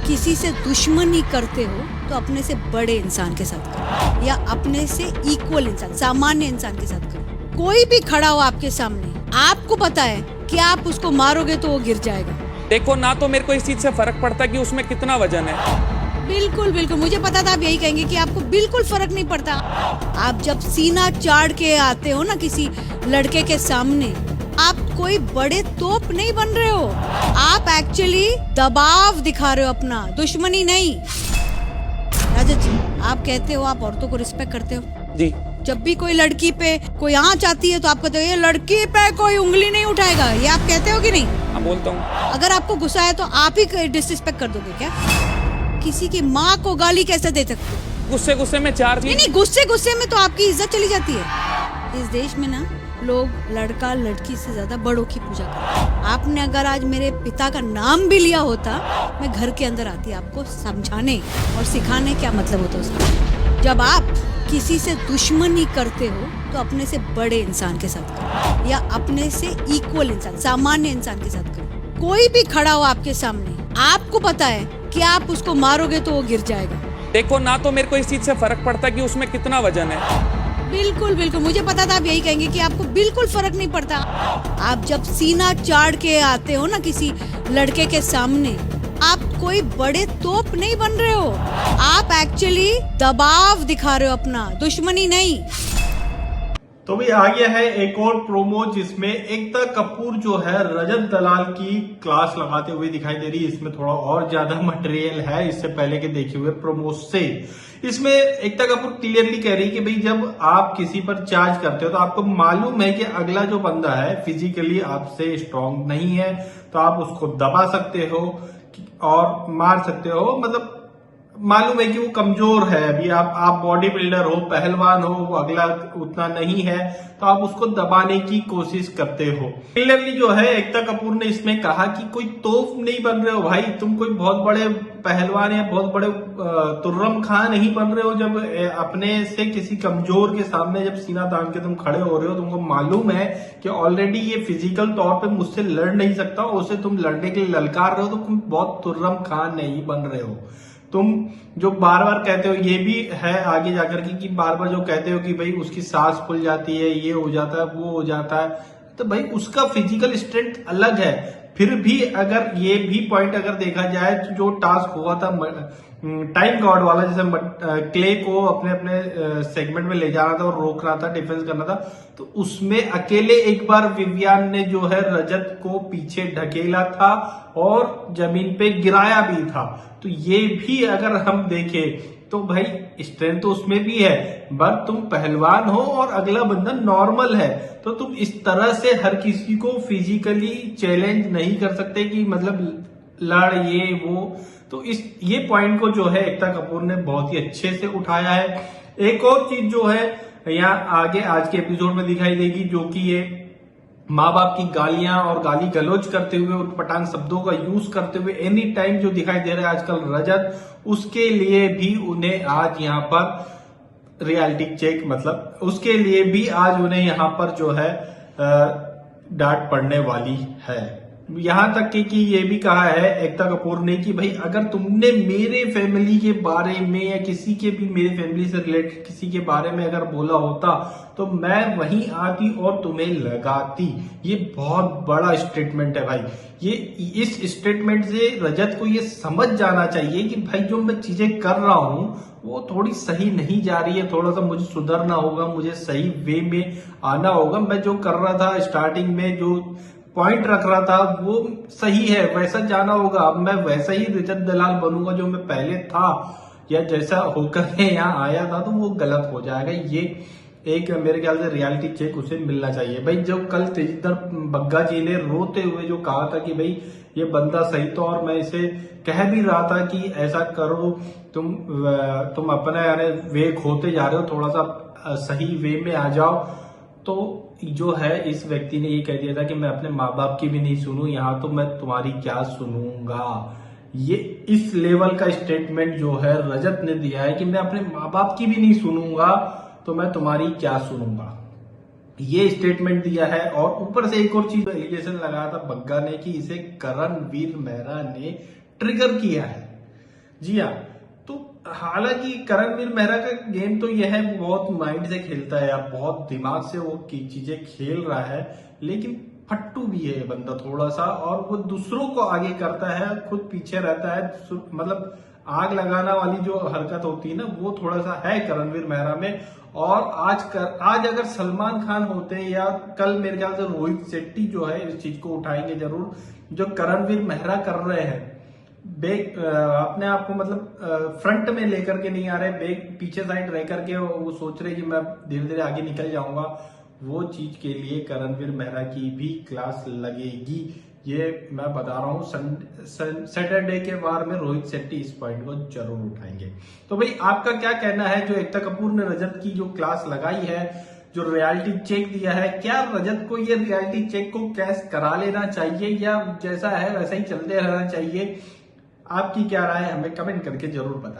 किसी से दुश्मनी करते हो तो अपने से बड़े इंसान के साथ करो या अपने से इक्वल इंसान, सामान्य इंसान के साथ करो। कोई भी खड़ा हो आपके सामने, आपको पता है कि आप उसको मारोगे तो वो गिर जाएगा। देखो ना, तो मेरे को इस चीज से फर्क पड़ता कि उसमें कितना वजन है। बिल्कुल बिल्कुल, मुझे पता था आप यही कहेंगे कि आपको बिल्कुल फर्क नहीं पड़ता। आप जब सीना चाड़ के आते हो ना किसी लड़के के सामने, आप कोई बड़े तोप नहीं बन रहे हो, आप एक्चुअली दबाव दिखा रहे हो अपना, दुश्मनी नहीं। राजत जी, आप कहते हो आप औरतों को रिस्पेक्ट करते हो जी। जब भी कोई लड़की पे कोई आंच आती है तो आप कहते हो ये लड़की पे कोई उंगली नहीं उठाएगा, ये आप कहते हो कि नहीं? हाँ, बोलता हूँ। अगर आपको गुस्सा है तो आप ही डिसरिस्पेक्ट कर दोगे क्या? किसी की माँ को गाली कैसे दे सकते हो? गुस्से गुस्से में चार चीज। नहीं, गुस्से में तो आपकी इज्जत चली जाती है। इस देश में ना लोग लड़का लड़की से ज्यादा बड़ों की पूजा करते हैं। आपने अगर आज मेरे पिता का नाम भी लिया होता, मैं घर के अंदर आती आपको समझाने और सिखाने क्या मतलब होता है उसका। जब आप किसी से दुश्मनी करते हो तो अपने से बड़े इंसान के साथ करो या अपने से इक्वल इंसान, सामान्य इंसान के साथ करो। कोई भी खड़ा हो आपके सामने, आपको पता है कि आप उसको मारोगे तो वो गिर जाएगा। देखो ना, तो मेरे को इस चीज से फर्क पड़ता कि उसमें कितना वजन है। बिल्कुल बिल्कुल, मुझे पता था आप यही कहेंगे कि आपको बिल्कुल फर्क नहीं पड़ता। आप जब सीना चाड़ के आते हो ना किसी लड़के के सामने, आप कोई बड़े तोप नहीं बन रहे हो, आप एक्चुअली दबाव दिखा रहे हो अपना, दुश्मनी नहीं। तो भी आ गया है एक और प्रोमो जिसमें एकता कपूर जो है रजत दलाल की क्लास लगाते हुए दिखाई दे रही है। इसमें थोड़ा और ज्यादा मटेरियल है इससे पहले के देखे हुए प्रोमो से। इसमें एकता कपूर क्लियरली कह रही है कि भाई जब आप किसी पर चार्ज करते हो तो आपको मालूम है कि अगला जो बंदा है फिजिकली आपसे स्ट्रांग नहीं है, तो आप उसको दबा सकते हो और मार सकते हो। मतलब मालूम है कि वो कमजोर है, अभी आप बॉडी बिल्डर हो, पहलवान हो, वो अगला उतना नहीं है, तो आप उसको दबाने की कोशिश करते हो। क्लियरली जो है एकता कपूर ने इसमें कहा कि कोई तोप नहीं बन रहे हो भाई, तुम कोई बहुत बड़े पहलवान या बहुत बड़े तुर्रम खां नहीं बन रहे हो। जब अपने से किसी कमजोर के सामने जब सीना तान के तुम खड़े हो रहे हो, तुमको मालूम है कि ऑलरेडी ये फिजिकल तौर पे मुझसे लड़ नहीं सकता, उसे तुम लड़ने के लिए ललकार रहे हो, तो तुम बहुत तुर्रम खां नहीं बन रहे हो। तुम जो बार बार कहते हो, ये भी है आगे जाकर कि बार बार जो कहते हो कि भाई उसकी सांस फूल जाती है, ये हो जाता है, वो हो जाता है, तो भाई उसका फिजिकल स्ट्रेंथ अलग है। फिर भी अगर ये भी पॉइंट अगर देखा जाए तो जो टास्क हुआ था टाइम गॉड वाला, जैसे क्ले को अपने अपने सेगमेंट में ले जाना था और रोकना था, डिफेंस करना था, तो उसमें अकेले एक बार विवियान ने जो है रजत को पीछे ढकेला था और जमीन पे गिराया भी था। तो ये भी अगर हम देखें तो भाई स्ट्रेंथ तो उसमें भी है, बट तुम पहलवान हो और अगला बंदा नॉर्मल है, तो तुम इस तरह से हर किसी को फिजिकली चैलेंज नहीं कर सकते कि मतलब लड़ ये वो। तो ये पॉइंट को जो है एकता कपूर ने बहुत ही अच्छे से उठाया है। एक और चीज जो है यहाँ आगे आज के एपिसोड में दिखाई देगी, जो कि ये माँ बाप की गालियां और गाली गलौज करते हुए, उटपटांग शब्दों का यूज करते हुए एनी टाइम जो दिखाई दे रहा है आजकल रजत, उसके लिए भी उन्हें आज यहाँ पर रियलिटी चेक, मतलब उसके लिए भी आज उन्हें यहाँ पर जो है डांट पड़ने वाली है। यहां तक कि ये भी कहा है एकता कपूर ने कि भाई अगर तुमने मेरे फैमिली के बारे में या किसी के भी मेरे फैमिली से रिलेटेड किसी के बारे में अगर बोला होता तो मैं वहीं आती और तुम्हें लगाती। ये बहुत बड़ा स्टेटमेंट है भाई। ये इस स्टेटमेंट से रजत को ये समझ जाना चाहिए कि भाई जो मैं चीजें कर रहा हूं वो थोड़ी सही नहीं जा रही है, थोड़ा सा मुझे सुधरना होगा, मुझे सही वे में आना होगा। मैं जो कर रहा था स्टार्टिंग में, जो पॉइंट रख रहा था वो सही है, वैसा जाना होगा। अब मैं वैसा ही रजत दलाल बनूंगा जो मैं पहले था या जैसा होकर यहाँ आया था, तो वो गलत हो जाएगा। ये एक मेरे ख्याल से रियलिटी चेक उसे मिलना चाहिए भाई। जो कल तेजिंदर बग्गा जी ने रोते हुए जो कहा था कि भाई ये बंदा सही, तो और मैं इसे कह भी रहा था कि ऐसा करो, तुम अपना यानी वे खोते जा रहे हो, थोड़ा सा सही वे में आ जाओ। तो जो है इस व्यक्ति ने ये कह दिया था कि मैं अपने माँ बाप की भी नहीं सुनूं, यहाँ तो मैं तुम्हारी क्या सुनूंगा। ये इस लेवल का स्टेटमेंट जो है रजत ने दिया है कि मैं अपने माँ बाप की भी नहीं सुनूंगा तो मैं तुम्हारी क्या सुनूंगा, ये स्टेटमेंट दिया है। और ऊपर से एक और चीज एलिगेशन लगाया था बग्गा ने कि इसे करणवीर मेहरा ने ट्रिगर किया है। जी हाँ। तो हालांकि करणवीर मेहरा का गेम तो यह है, बहुत माइंड से खेलता है, आप बहुत दिमाग से वो चीजें खेल रहा है, लेकिन फट्टू भी है बंदा थोड़ा सा, और वो दूसरों को आगे करता है, खुद पीछे रहता है। मतलब आग लगाना वाली जो हरकत होती है ना, वो थोड़ा सा है करणवीर मेहरा में। और आज अगर सलमान खान होते या कल मेरे ख्याल से रोहित शेट्टी जो है इस चीज को उठाएंगे जरूर, जो करणवीर मेहरा कर रहे हैं। बैक अपने आप को मतलब फ्रंट में लेकर के नहीं आ रहे, बैक पीछे साइड रह करके वो सोच रहे कि मैं धीरे धीरे आगे निकल जाऊंगा, वो चीज के लिए करणवीर मेहरा की भी क्लास लगेगी, ये मैं बता रहा हूँ। सैटरडे के बार में रोहित शेट्टी इस पॉइंट को जरूर उठाएंगे। तो भाई आपका क्या कहना है, जो एकता कपूर ने रजत की जो क्लास लगाई है, जो रियलिटी चेक दिया है, क्या रजत को ये रियलिटी चेक को कैश करा लेना चाहिए या जैसा है वैसा ही चलते रहना चाहिए? आपकी क्या राय है, हमें कमेंट करके जरूर बताएं।